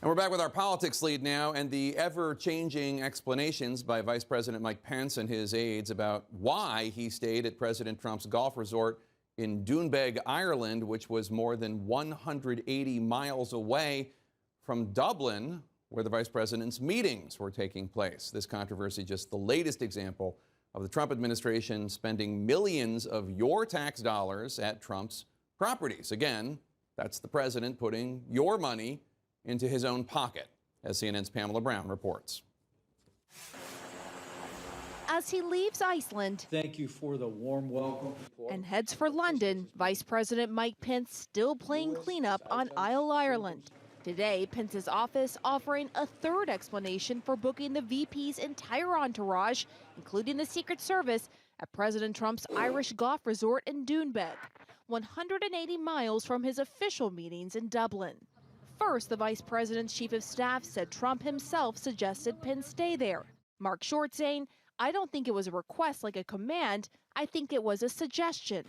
And we're back with our politics lead now and the ever-changing explanations by Vice President Mike Pence and his aides about why he stayed at President Trump's golf resort in Doonbeg, Ireland, which was more than 180 miles away from Dublin, where the vice president's meetings were taking place. This controversy just the latest example of the Trump administration spending millions of your tax dollars at Trump's properties. Again, that's the president putting your money into his own pocket, as CNN's Pamela Brown reports. As he leaves Iceland, thank you for the warm welcome, and heads for London, Vice President Mike Pence still playing cleanup on Isle Ireland. Today, Pence's office offering a third explanation for booking the VP's entire entourage, including the Secret Service, at President Trump's Irish golf resort in Doonbeg, 180 miles from his official meetings in Dublin. First, the vice president's chief of staff said Trump himself suggested Pence stay there. Mark Short saying, "I don't think it was a request like a command. I think it was a suggestion."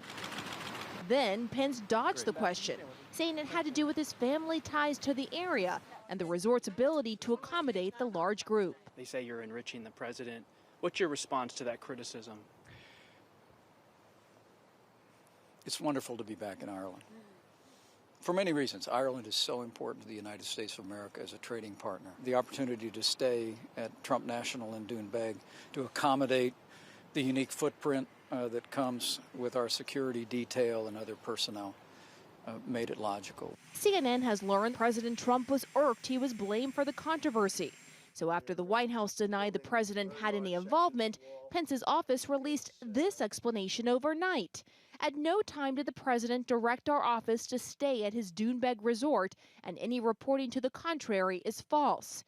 Then Pence dodged the question, saying it had to do with his family ties to the area and the resort's ability to accommodate the large group. They say you're enriching the president. What's your response to that criticism? It's wonderful to be back in Ireland. For many reasons, Ireland is so important to the United States of America as a trading partner. The opportunity to stay at Trump National in Doonbeg to accommodate the unique footprint that comes with our security detail and other personnel made it logical. CNN has learned President Trump was irked he was blamed for the controversy. So after the White House denied the president had any involvement, Pence's office released this explanation overnight. At no time did the president direct our office to stay at his Doonbeg resort, and any reporting to the contrary is false.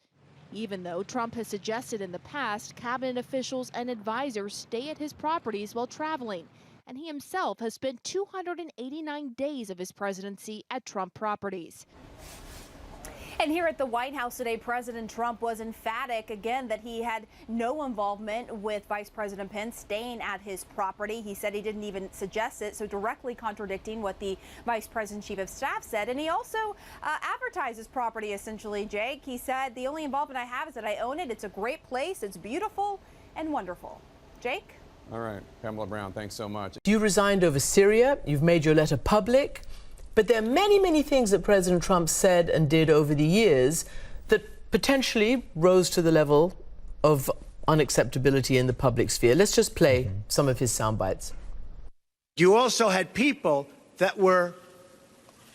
Even though Trump has suggested in the past cabinet officials and advisors stay at his properties while traveling, and he himself has spent 289 days of his presidency at Trump properties. And here at the White House today, President Trump was emphatic again that he had no involvement with Vice President Pence staying at his property. He said he didn't even suggest it, so directly contradicting what the Vice President's Chief of Staff said. And he also advertised his property, essentially, Jake. He said, "The only involvement I have is that I own it. It's a great place. It's beautiful and wonderful." Jake? All right, Pamela Brown, thanks so much. You resigned over Syria. You've made your letter public. But there are many, many things that President Trump said and did over the years that potentially rose to the level of unacceptability in the public sphere. Let's just play some of his sound bites. You also had people that were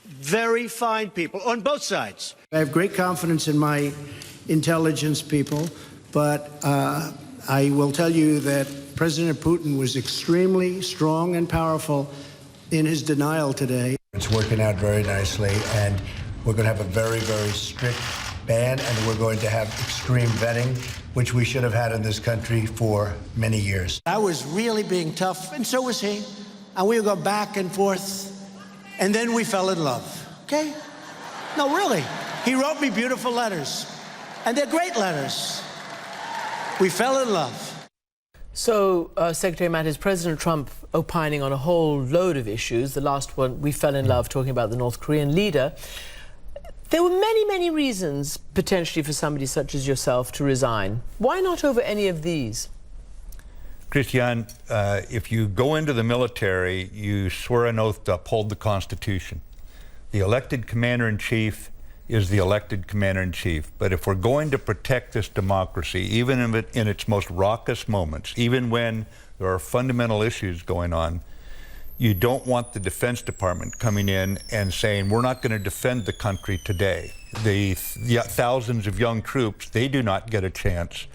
very fine people on both sides. I have great confidence in my intelligence people, but I will tell you that President Putin was extremely strong and powerful in his denial today. It's working out very nicely, and we're going to have a very, very strict ban, and we're going to have extreme vetting, which we should have had in this country for many years. I was really being tough, and so was he. And we would go back and forth, and then we fell in love, okay? No, really. He wrote me beautiful letters, and they're great letters. We fell in love. So, Secretary Mattis, President Trump opining on a whole load of issues. The last one, we fell in love, talking about the North Korean leader. There were many, many reasons, potentially, for somebody such as yourself to resign. Why not over any of these? Christiane, if you go into the military, you swear an oath to uphold the Constitution. The elected commander-in-chief is the elected commander-in-chief. But if we're going to protect this democracy, even in its most raucous moments, even when there are fundamental issues going on, you don't want the Defense Department coming in and saying, we're not going to defend the country today. The thousands of young troops, they do not get a chance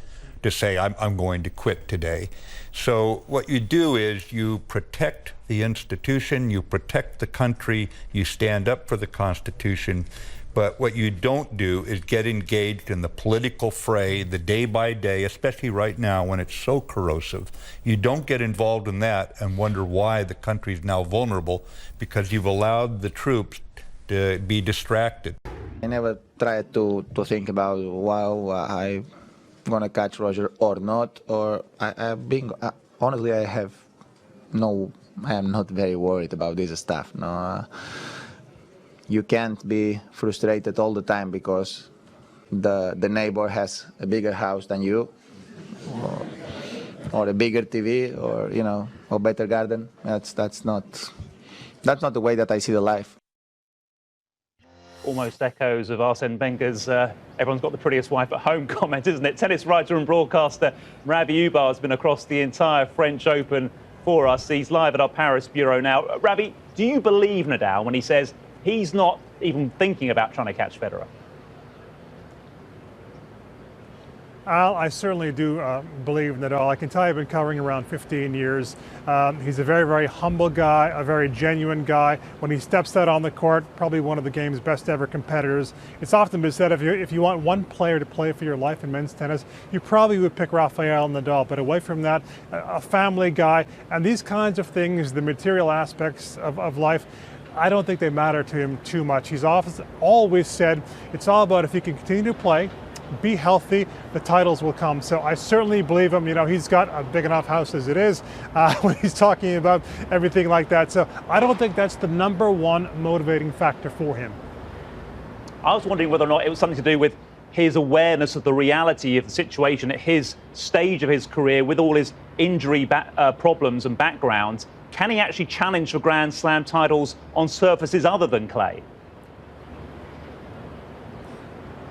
to say, I'm going to quit today. So what you do is you protect the institution, you protect the country, you stand up for the Constitution. But what you don't do is get engaged in the political fray, the day by day, especially right now when it's so corrosive. You don't get involved in that and wonder why the country is now vulnerable, because you've allowed the troops to be distracted. I never tried to think about, wow, I'm going to catch Roger or not, or honestly, I am not very worried about this stuff. No. You can't be frustrated all the time because the neighbor has a bigger house than you, or a bigger TV, or or better garden. That's not the way that I see the life. Almost echoes of Arsene Wenger's everyone's got the prettiest wife at home comment, isn't it? Tennis writer and broadcaster Ravi Ubar has been across the entire French Open for us. He's live at our Paris bureau now. Ravi, do you believe Nadal when he says he's not even thinking about trying to catch Federer? Al, I certainly do believe Nadal. I can tell you I've been covering around 15 years. He's a very, very humble guy, a very genuine guy. When he steps out on the court, probably one of the game's best ever competitors. It's often been said if you want one player to play for your life in men's tennis, you probably would pick Rafael Nadal. But away from that, a family guy, and these kinds of things, the material aspects of life, I don't think they matter to him too much. He's always said it's all about if he can continue to play, be healthy, the titles will come. So I certainly believe him. He's got a big enough house as it is when he's talking about everything like that. So I don't think that's the number one motivating factor for him. I was wondering whether or not it was something to do with his awareness of the reality of the situation at his stage of his career with all his injury problems and backgrounds. Can he actually challenge for Grand Slam titles on surfaces other than clay?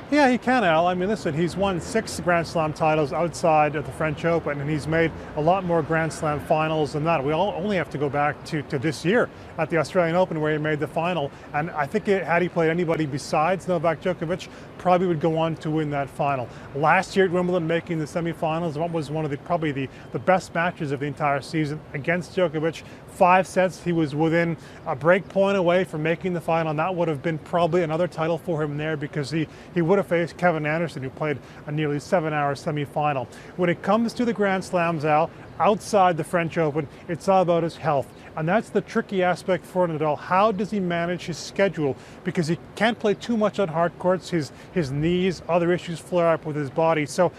Yeah, he can, Al. I mean, listen, he's won 6 Grand Slam titles outside of the French Open, and he's made a lot more Grand Slam finals than that. We only have to go back to this year at the Australian Open where he made the final. And I think had he played anybody besides Novak Djokovic, probably would go on to win that final. Last year at Wimbledon, making the semifinals, what was one of probably the best matches of the entire season against Djokovic. 5 sets, he was within a break point away from making the final, and that would have been probably another title for him there because he would have faced Kevin Anderson, who played a nearly 7-hour semifinal. When it comes to the Grand Slams, Al, outside the French Open, it's all about his health. And that's the tricky aspect for Nadal. How does he manage his schedule? Because he can't play too much on hard courts. His knees, other issues flare up with his body. So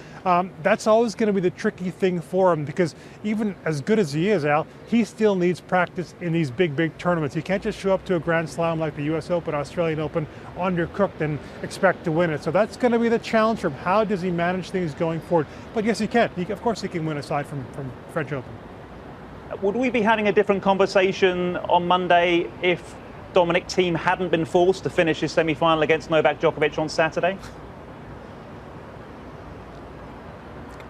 that's always going to be the tricky thing for him, because even as good as he is, Al, he still needs practice in these big tournaments. He can't just show up to a Grand Slam like the US Open, Australian Open, undercooked and expect to win it. So that's going to be the challenge for him. How does he manage things going forward? But yes, he can. Of course he can win aside from French Open. Would we be having a different conversation on Monday if Dominic Thiem hadn't been forced to finish his semi-final against Novak Djokovic on Saturday?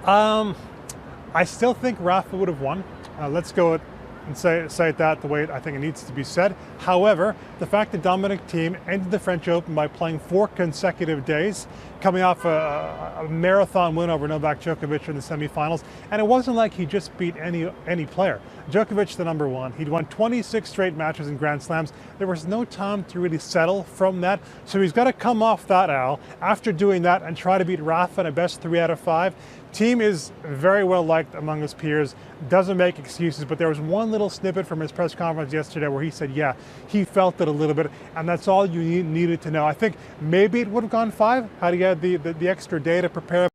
I still think Rafa would have won. Let's go and say it that the way I think it needs to be said. However, the fact that Dominic Thiem ended the French Open by playing 4 consecutive days, coming off a marathon win over Novak Djokovic in the semifinals, and it wasn't like he just beat any player. Djokovic, the number one, he'd won 26 straight matches in Grand Slams. There was no time to really settle from that, so he's got to come off that, Al, after doing that and try to beat Rafa in a best 3 out of 5. Thiem is very well liked among his peers, doesn't make excuses, but there was one little snippet from his press conference yesterday where he said, yeah, he felt it a little bit, and that's all you needed to know. I think maybe it would have gone 5 had he had the extra day to prepare.